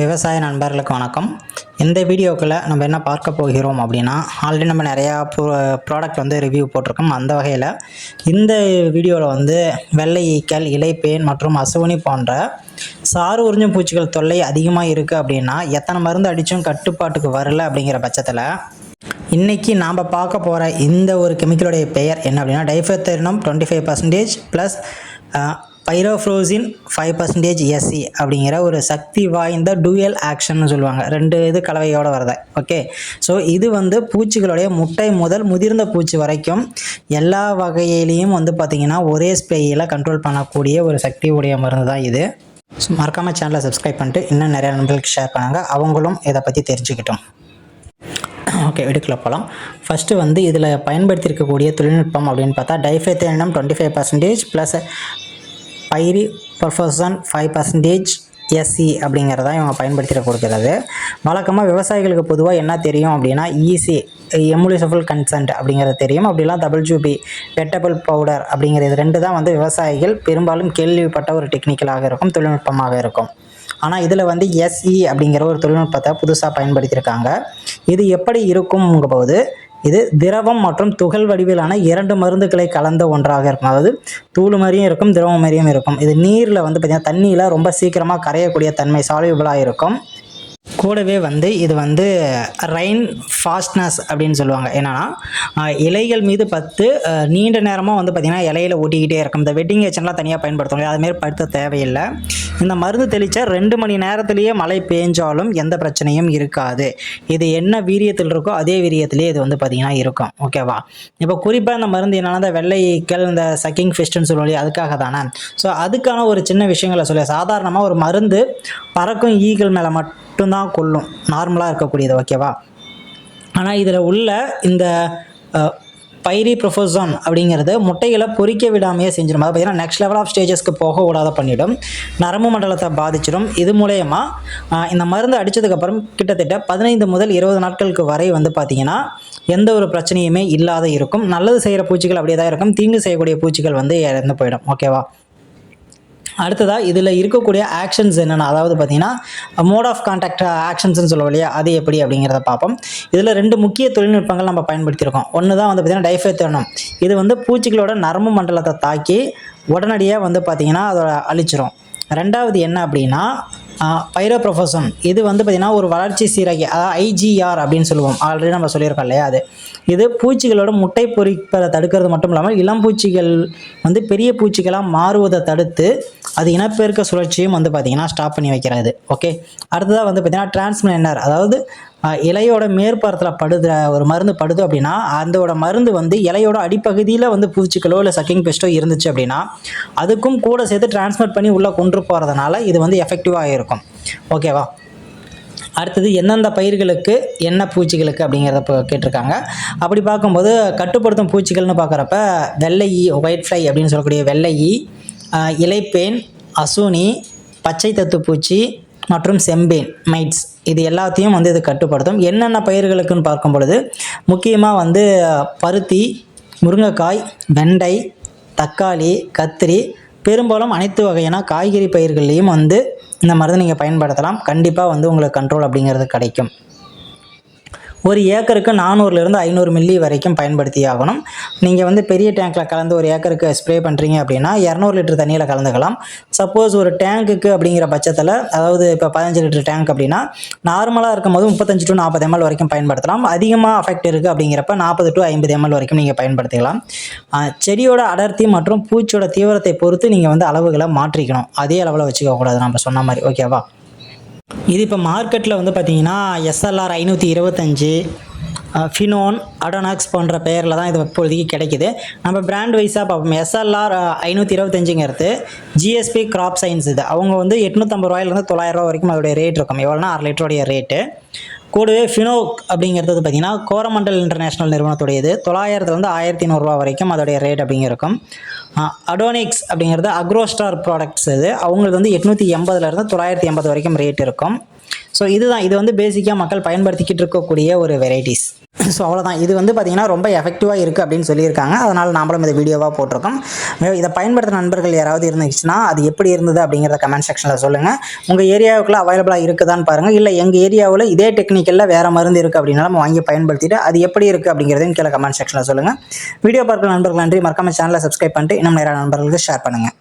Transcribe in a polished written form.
விவசாய நண்பர்களுக்கு வணக்கம். இந்த வீடியோக்குள்ள நம்ம என்ன பார்க்க போகிறோம் அப்படின்னா, ஆல்ரெடி நம்ம நிறையா ப்ராடக்ட் வந்து ரிவ்யூ போட்டிருக்கோம். அந்த வகையில் இந்த வீடியோவில் வந்து வெள்ளை ஈக்கள், இலைப்பேன் மற்றும் அசுவினி போன்ற சாறு உறிஞ்சும் பூச்சிகள் தொல்லை அதிகமாக இருக்குது அப்படின்னா எத்தனை மருந்து அடித்தும் கட்டுப்பாட்டுக்கு வரல அப்படிங்கிற பட்சத்தில் இன்றைக்கி நாம் பார்க்க போகிற இந்த ஒரு கெமிக்கலுடைய பெயர் என்ன அப்படின்னா டைஃபெத்தரினம் 25% ப்ளஸ் பைரோஃப்ளோசின் 5% எஸ்சி அப்படிங்கிற ஒரு சக்தி வாய்ந்த டூயல் ஆக்ஷன்னு சொல்லுவாங்க. ரெண்டு இது கலவையோடு வரதை. ஓகே, ஸோ இது வந்து பூச்சிகளுடைய முட்டை முதல் முதிர்ந்த பூச்சி வரைக்கும் எல்லா வகையிலையும் வந்து பார்த்திங்கன்னா ஒரே ஸ்ப்ரேயில் கண்ட்ரோல் பண்ணக்கூடிய ஒரு சக்தி உடைய மருந்து தான் இது. ஸோ மறக்காமல் சேனலை சப்ஸ்கிரைப் பண்ணிட்டு இன்னும் நிறையா நண்பர்களுக்கு ஷேர் பண்ணுங்கள், அவங்களும் இதை பற்றி தெரிஞ்சுக்கிட்டோம். ஓகே, வீட்டுக்குள்ள போகலாம். ஃபஸ்ட்டு வந்து இதில் பயன்படுத்தியிருக்கக்கூடிய தொழில்நுட்பம் அப்படின்னு பார்த்தா டைஃபெத்தரினம் 25% ப்ளஸ் பைரிப்ரோஃபோசன் 5% எஸ்சி அப்படிங்கிறதான் இவங்க பயன்படுத்திட்டு கொடுக்கிறது. வழக்கமாக விவசாயிகளுக்கு பொதுவாக என்ன தெரியும் அப்படின்னா ஈசி எமுலிசபிள் கன்சென்ட் அப்படிங்கிறது தெரியும். அப்படிலாம் WB வெட்டபிள் பவுடர் அப்படிங்கிறது ரெண்டு தான் வந்து விவசாயிகள் பெரும்பாலும் கேள்விப்பட்ட ஒரு டெக்னிக்கலாக இருக்கும், தொழில்நுட்பமாக இருக்கும். ஆனால் இதில் வந்து எஸ்இ அப்படிங்கிற ஒரு தொழில்நுட்பத்தை புதுசாக பயன்படுத்தியிருக்காங்க. இது எப்படி இருக்கும்போது இது திரவம் மற்றும் துகள் வடிவிலான இரண்டு மருந்துகளை கலந்த ஒன்றாக இருக்கும். அதாவது தூள் மாதிரியும் இருக்கும், திரவம் மாதிரியும் இருக்கும். இது நீரில் வந்து பார்த்திங்கன்னா தண்ணியில் ரொம்ப சீக்கிரமாக கரையக்கூடிய தன்மை, சால்யூபிளாக இருக்கும். கூடவே வந்து இது வந்து ரைன் ஃபாஸ்ட்னஸ் அப்படின்னு சொல்லுவாங்க. என்னென்னா இலைகள் மீது நீண்ட நேரமாக வந்து பார்த்திங்கன்னா இலையில் ஒட்டிக்கிட்டே இருக்கும். இந்த வெட்டிங் ஏஜென்ட்லாம் தனியாக பயன்படுத்துவாங்க, அதுமாரி படுத்த தேவையில்லை. இந்த மருந்து தெளித்தா 2 மணி நேரத்திலேயே மழை பெஞ்சாலும் எந்த பிரச்சனையும் இருக்காது. இது என்ன வீரியத்தில் இருக்கோ அதே வீரியத்திலே இது வந்து பார்த்திங்கன்னா இருக்கும். ஓகேவா? இப்போ குறிப்பாக இந்த மருந்து என்னென்னா இந்த வெள்ளை ஈக்கள், இந்த சக்கிங் ஃபிஷ்டுன்னு சொல்லுவோம், அதுக்காக தானே. ஸோ அதுக்கான ஒரு சின்ன விஷயங்களை சொல்ல, சாதாரணமாக ஒரு மருந்து பறக்கும் ஈக்கள் மேலே மட்டும்தான் கொல்லும், நார்மலாக இருக்கக்கூடியது. ஓகேவா? ஆனால் இதில் உள்ள இந்த பைரிப்ரோஃபோசன் அப்படிங்கிறது முட்டைகளை பொறிக்க விடாமையே செஞ்சிடும். அது பார்த்திங்கன்னா நெக்ஸ்ட் லெவல் ஆஃப் ஸ்டேஜஸ்க்கு போக விடாத பண்ணிவிடும், நரம்பு மண்டலத்தை பாதிச்சிடும். இது மூலயமா இந்த மருந்து அடித்ததுக்கப்புறம் கிட்டத்தட்ட 15 முதல் 20 நாட்களுக்கு வரை வந்து பார்த்திங்கன்னா எந்த ஒரு பிரச்சனையுமே இல்லாத இருக்கும். நல்லது செய்கிற பூச்சிகள் அப்படியே தான் இருக்கும், தீங்கு செய்யக்கூடிய பூச்சிகள் வந்து இறந்து போயிடும். ஓகேவா? அடுத்ததாக இதில் இருக்கக்கூடிய ஆக்ஷன்ஸ் என்னென்னா, அதாவது பார்த்திங்கன்னா மோட் ஆஃப் கான்டாக்ட் ஆக்ஷன்ஸ்னு சொல்லுவோம் இல்லையா, அது எப்படி அப்படிங்கிறத பார்ப்போம். இதில் 2 முக்கிய தொழில்நுட்பங்கள் நம்ம பயன்படுத்தியிருக்கோம். ஒன்று தான் வந்து பார்த்திங்கன்னா டைஃபெத்தரினம். இது வந்து பூச்சிகளோட நரம்பு மண்டலத்தை தாக்கி உடனடியாக வந்து பார்த்திங்கன்னா அதோட அழிச்சிரும். ரெண்டாவது என்ன அப்படின்னா பைரோப்ரோஃபோசன். இது வந்து பார்த்திங்கன்னா ஒரு வளர்ச்சி சீராகி, அதாவது IGR அப்படின்னு சொல்லுவோம், ஆல்ரெடி நம்ம சொல்லியிருக்கோம் இல்லையா. இது பூச்சிகளோட முட்டை பொறிப்பதை தடுக்கிறது மட்டும் இல்லாமல் இளம் பூச்சிகள் வந்து பெரிய பூச்சிகளாக மாறுவதை தடுத்து அது இனப்பெருக்க சுழற்சியும் வந்து பார்த்திங்கன்னா ஸ்டாப் பண்ணி வைக்கிறது. ஓகே, அடுத்ததாக வந்து பார்த்திங்கன்னா டிரான்ஸ்மினர். அதாவது இலையோட மேற்புறத்தில் ஒரு மருந்து படுது அப்படின்னா அதோட மருந்து வந்து இலையோட அடிப்பகுதியில் வந்து பூச்சிகளோ இல்லை சக்கிங் பெஸ்ட்டோ இருந்துச்சு அப்படின்னா அதுக்கும் கூட சேர்த்து டிரான்ஸ்மிட் பண்ணி உள்ளே கொண்டு போகிறதுனால இது வந்து எஃபெக்டிவாக இருக்கும். ஓகேவா? அடுத்தது எந்தெந்த பயிர்களுக்கு என்ன பூச்சிகளுக்கு அப்படிங்கிறத கேட்டிருக்காங்க. அப்படி பார்க்கும்போது கட்டுப்படுத்தும் பூச்சிகள்னு பார்க்குறப்ப வெள்ளை ஈ, ஒயிட் ஃப்ளை அப்படின்னு சொல்லக்கூடிய வெள்ளை ஈ, இலைப்பேன், அசுனி, பச்சை தத்துப்பூச்சி மற்றும் செம்பேன் மைட்ஸ், இது எல்லாத்தையும் வந்து இது கட்டுப்படுத்தும். என்னென்ன பயிர்களுக்குன்னு பார்க்கும் பொழுது முக்கியமாக வந்து பருத்தி, முருங்கைக்காய், வெண்டை, தக்காளி, கத்திரி, பெரும்பாலும் அனைத்து வகையான காய்கறி பயிர்கள்லையும் வந்து இந்த மருந்து நீங்கள் பயன்படுத்தலாம். கண்டிப்பாக வந்து உங்களுக்கு கண்ட்ரோல் அப்படிங்கிறது கிடைக்கும். ஒரு ஏக்கருக்கு 400லேருந்து 500 மில்லி வரைக்கும் பயன்படுத்தி ஆகணும். நீங்கள் வந்து பெரிய டேங்க்கில் கலந்து ஒரு ஏக்கருக்கு ஸ்ப்ரே பண்ணுறீங்க அப்படின்னா 200 லிட்டர் தண்ணியில் கலந்துக்கலாம். சப்போஸ் ஒரு டேங்க்குக்கு அப்படிங்கிற பட்சத்தில், அதாவது இப்போ 15 லிட்டர் டேங்க் அப்படின்னா நார்மலாக இருக்கும்போது 35 to 40 ml வரைக்கும் பயன்படுத்தலாம். அதிகமாக அஃபெக்ட் இருக்குது அப்படிங்கிறப்ப 40 to 50 ml வரைக்கும் நீங்கள் பயன்படுத்திக்கலாம். செடியோட அடர்த்தி மற்றும் பூச்சியோட தீவிரத்தை பொறுத்து நீங்கள் வந்து அளவுகளை மாற்றிக்கணும், அதே அளவில் வச்சுக்கக்கூடாது நம்ம சொன்ன மாதிரி. ஓகேவா? இது இப்போ மார்க்கெட்டில் வந்து பார்த்திங்கன்னா SLR 525, ஃபினோன், அடோனாக்ஸ் போன்ற பெயரில் தான் இது இப்போதைக்கு கிடைக்கிது. நம்ம பிராண்ட் வைஸாக பார்ப்போம். SLR 525ங்கிறது GSP கிராப் சயின்ஸ். இது அவங்க வந்து 850 ரூபாயிலேருந்து 900 ரூபா வரைக்கும் அதோடைய ரேட் இருக்கும். எவ்வளோனா 1/2 லிட்டருடைய ரேட்டு. கூடவே ஃபினோக் அப்படிங்கிறது பார்த்திங்கன்னா கோரமண்டல் இன்டர்நேஷ்னல் நிறுவனத்துடையது. 900லேருந்து 1100 ரூபா வரைக்கும் அதோடைய ரேட் அப்படிங்கிருக்கும். அடோனிக்ஸ் அப்படிங்கிறது அக்ரோஸ்டார் ப்ராடக்ட்ஸ். இது அவங்களுக்கு வந்து 880லேருந்து 980 வரைக்கும் ரேட் இருக்கும். ஸோ இதுதான், இது வந்து பேசிக்காக மக்கள் பயன்படுத்திக்கிட்டு இருக்கக்கூடிய ஒரு வெரைட்டிஸ். ஸோ அவ்வளோதான். இது வந்து பார்த்திங்கன்னா ரொம்ப எஃபெக்டிவாக இருக்குது அப்படின்னு சொல்லியிருக்காங்க. அதனால் நாமளும் இந்த வீடியோவாக போட்டிருக்கோம். இதை பயன்படுத்துகிற நண்பர்கள் யாராவது இருந்துச்சுன்னா அது எப்படி இருந்தது அப்படிங்கிறத கமெண்ட் செக்ஷனில் சொல்லுங்கள். உங்கள் ஏரியாவுக்குள்ள அவைலபிளாக இருக்குதான்னு பாருங்கள். இல்லை எங்கள் ஏரியாவில் இதே டெக்னிக்கலில் வேறு மருந்து இருக்குது அப்படின்னா நம்ம வாங்கி பயன்படுத்திட்டு அது எப்படி இருக்குது அப்படிங்கிறதையும் கீழே கமெண்ட் செக்ஷனில் சொல்லுங்கள். வீடியோ பார்க்குற நண்பர்கள் நன்றி. மறக்காம சேனலை சப்ஸ்கிரைப் பண்ணிட்டு இன்னும் நிறைய நண்பர்களுக்கு ஷேர் பண்ணுங்கள்.